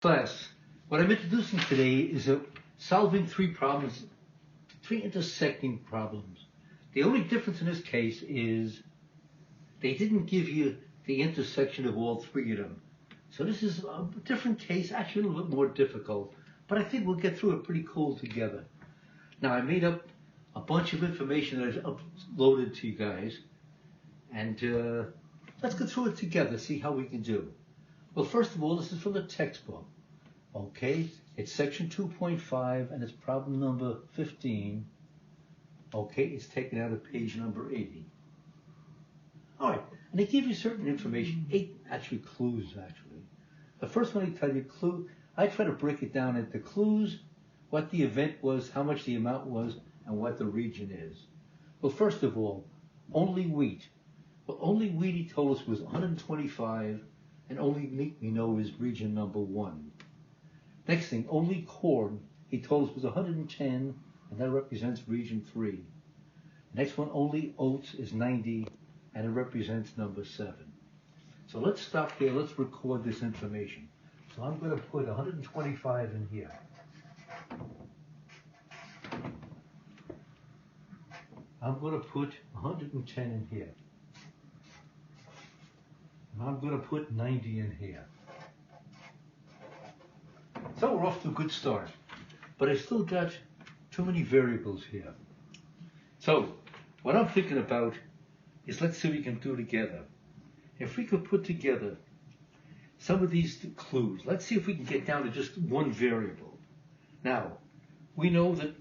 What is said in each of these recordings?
Class, what I'm introducing today is solving three problems, three intersecting problems. The only difference in this case is they didn't give you the intersection of all three of them. So this is a different case, actually a little bit more difficult, but I think we'll get through it pretty cool together. Now I made up a bunch of information that I uploaded to you guys, and let's go through it together, see how we can do. Well, first of all, this is from the textbook. Okay, it's section 2.5 and it's problem number 15. Okay, it's taken out of page number 80. All right, and they give you certain information, 8 actually clues actually. The first one they tell you clue, I try to break it down into clues, what the event was, how much the amount was, and what the region is. Well, first of all, only wheat. Well, only wheat he told us was 125, and only meat we know is region number 1. Next thing, only corn, he told us was 110, and that represents region 3. Next one, only oats is 90, and it represents number 7. So let's stop there, let's record this information. So I'm going to put 125 in here. I'm going to put 110 in here. And I'm going to put 90 in here. So we're off to a good start. But I still got too many variables here. So what I'm thinking about is let's see what we can do together. If we could put together some of these clues, let's see if we can get down to just one variable. Now, we know that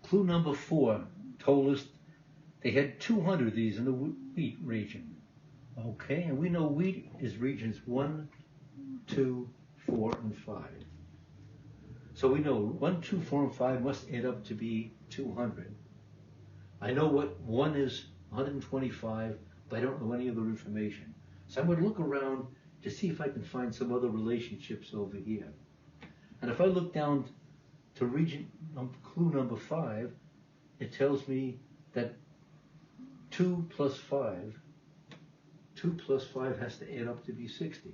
clue number 4 told us they had 200 of these in the wheat region. Okay, and we know wheat is regions 1, 2, 4, and 5. So we know 1, 2, 4, and 5 must add up to be 200. I know what 1 is 125, but I don't know any other information. So I'm going to look around to see if I can find some other relationships over here. And if I look down to region clue number 5, it tells me that 2 plus 5 has to add up to be 60.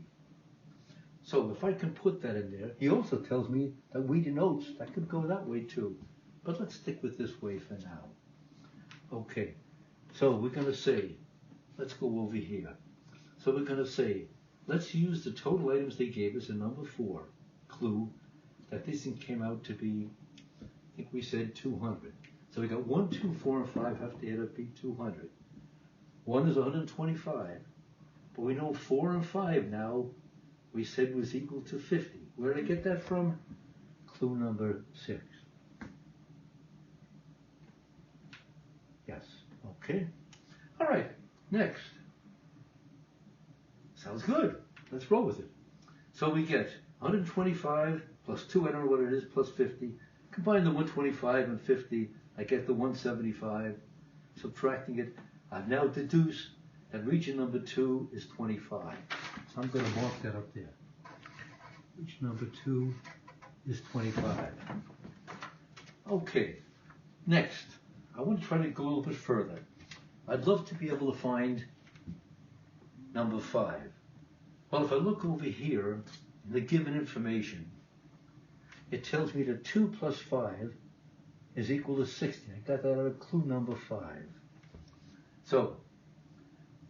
So if I can put that in there, he also tells me that wheat and oats, that could go that way too. But let's stick with this way for now. Okay, so we're going to say, let's go over here. So we're going to say, let's use the total items they gave us in number 4 clue, that this thing came out to be, I think we said 200. So we got 1, 2, 4, and 5 have to add up to be 200. 1 is 125, but we know 4 and 5 now we said was equal to 50. Where did I get that from? Clue number 6. Yes, okay. All right, next. Sounds good. Let's roll with it. So we get 125 plus 2, I don't know what it is, plus 50. Combine the 125 and 50, I get the 175. Subtracting it, I've now deduced that region number 2 is 25. So I'm going to mark that up there. Region number 2 is 25. Okay, next, I want to try to go a little bit further. I'd love to be able to find number 5. Well, if I look over here in the given information, it tells me that 2 plus 5 is equal to 60. I got that out of clue number 5. So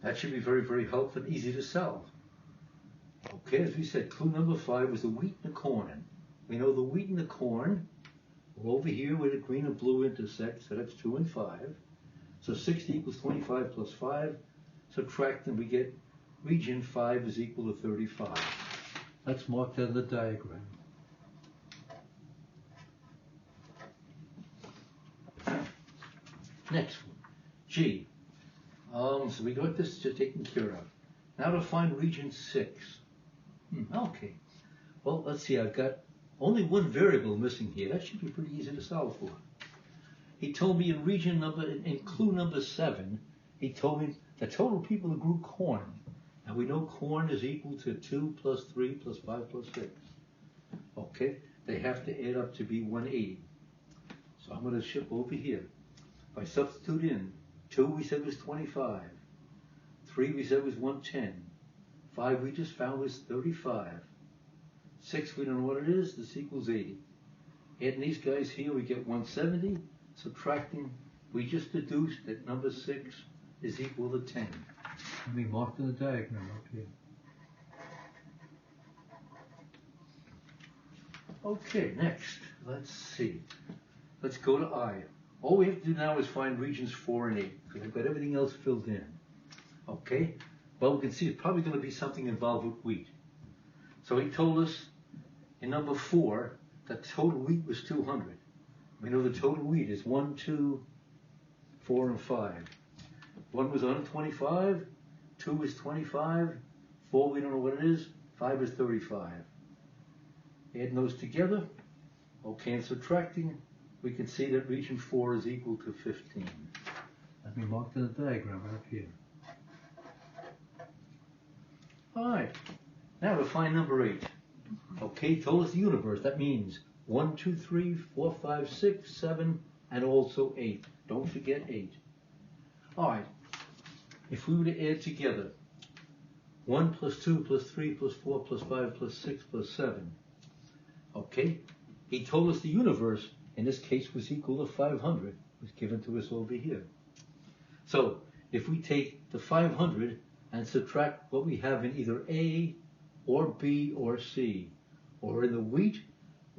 that should be very, very helpful and easy to solve. Okay, as we said, clue number 5 was the wheat and the corn. We know the wheat and the corn are over here where the green and blue intersect, so that's 2 and 5. So 60 equals 25 plus 5. Subtract and we get region 5 is equal to 35. Let's mark that in the diagram. Next one, G. So we got this taken care of. Now to find region 6. Okay. Well, let's see. I've got only one variable missing here. That should be pretty easy to solve for. He told me in region number, in clue number 7, he told me the total people who grew corn. And we know corn is equal to 2 plus 3 plus 5 plus 6. Okay. They have to add up to be 180. So I'm going to shift over here. If I substitute in 2 we said was 25, 3 we said was 110, 5 we just found was 35. 6, we don't know what it is. This equals 80. Adding these guys here, we get 170. Subtracting, we just deduced that number 6 is equal to 10. Let me mark the diagram up here. Okay, next, let's see. Let's go to I. All we have to do now is find regions 4 and 8, because I've got everything else filled in. Okay? Well, we can see it's probably going to be something involved with wheat. So he told us in number 4 that total wheat was 200. We know the total wheat is 1, 2, 4, and 5. 1 was 125, 2 is 25, 4 we don't know what it is, 5 is 35. Adding those together, okay, and subtracting, we can see that region 4 is equal to 15. Let me mark the diagram up here. Alright, now to find number 8. Okay, told us the universe. That means 1, 2, 3, 4, 5, 6, 7, and also 8. Don't forget 8. Alright, if we were to add together 1 plus 2 plus 3 plus 4 plus 5 plus 6 plus 7. Okay, he told us the universe, in this case, was equal to 500. It was given to us over here. So, if we take the 500 and subtract what we have in either A or B or C, or in the wheat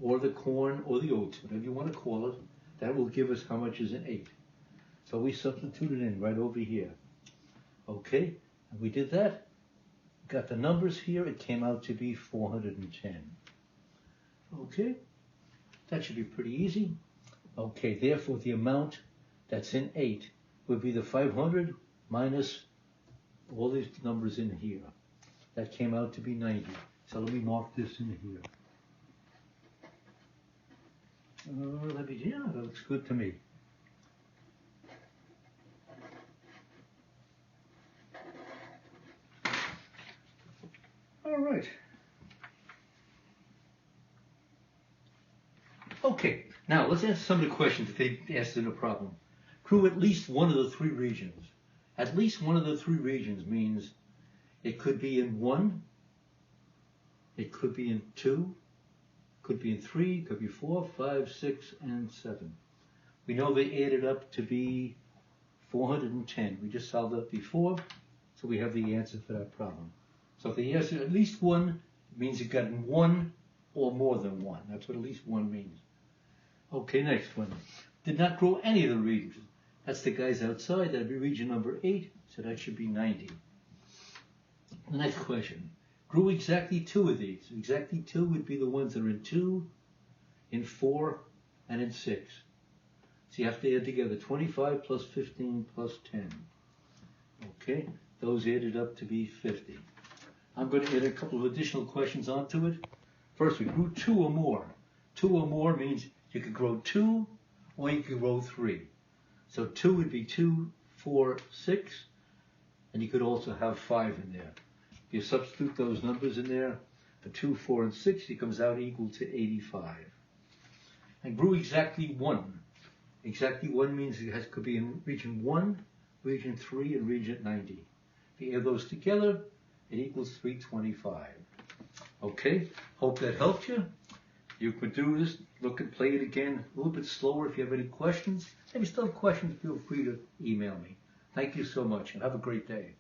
or the corn or the oats, whatever you want to call it, that will give us how much is in 8. So we substituted in right over here. Okay, and we did that. Got the numbers here. It came out to be 410. Okay, that should be pretty easy. Okay, therefore the amount that's in 8 would be the 500 minus all these numbers in here. That came out to be 90. So let me mark this in here. Yeah, that looks good to me. All right. Okay, now let's answer some of the questions that they asked in the problem. Prove at least one of the 3 regions. At least one of the 3 regions means it could be in 1, it could be in 2, could be in 3, could be 4, 5, 6, and 7. We know they added up to be 410. We just solved that before, so we have the answer for that problem. So if they answer at least 1, it means you've gotten 1 or more than 1. That's what at least 1 means. Okay, next one. Did not grow any of the regions. That's the guys outside. That'd be region number 8, so that should be 90. The next question. Grew exactly 2 of these. Exactly 2 would be the ones that are in 2, in 4, and in 6. So you have to add together 25 plus 15 plus 10. Okay, those added up to be 50. I'm going to add a couple of additional questions onto it. First, we grew 2 or more. 2 or more means you could grow 2 or you could grow 3. So 2 would be 2, 4, 6, and you could also have 5 in there. If you substitute those numbers in there, the 2, 4, and 6, it comes out equal to 85. And grew exactly 1. Exactly 1 means it could be in region 1, region 3, and region 90. If you add those together, it equals 325. Okay, hope that helped you. You could do this, look and play it again a little bit slower if you have any questions. If you still have questions, feel free to email me. Thank you so much and have a great day.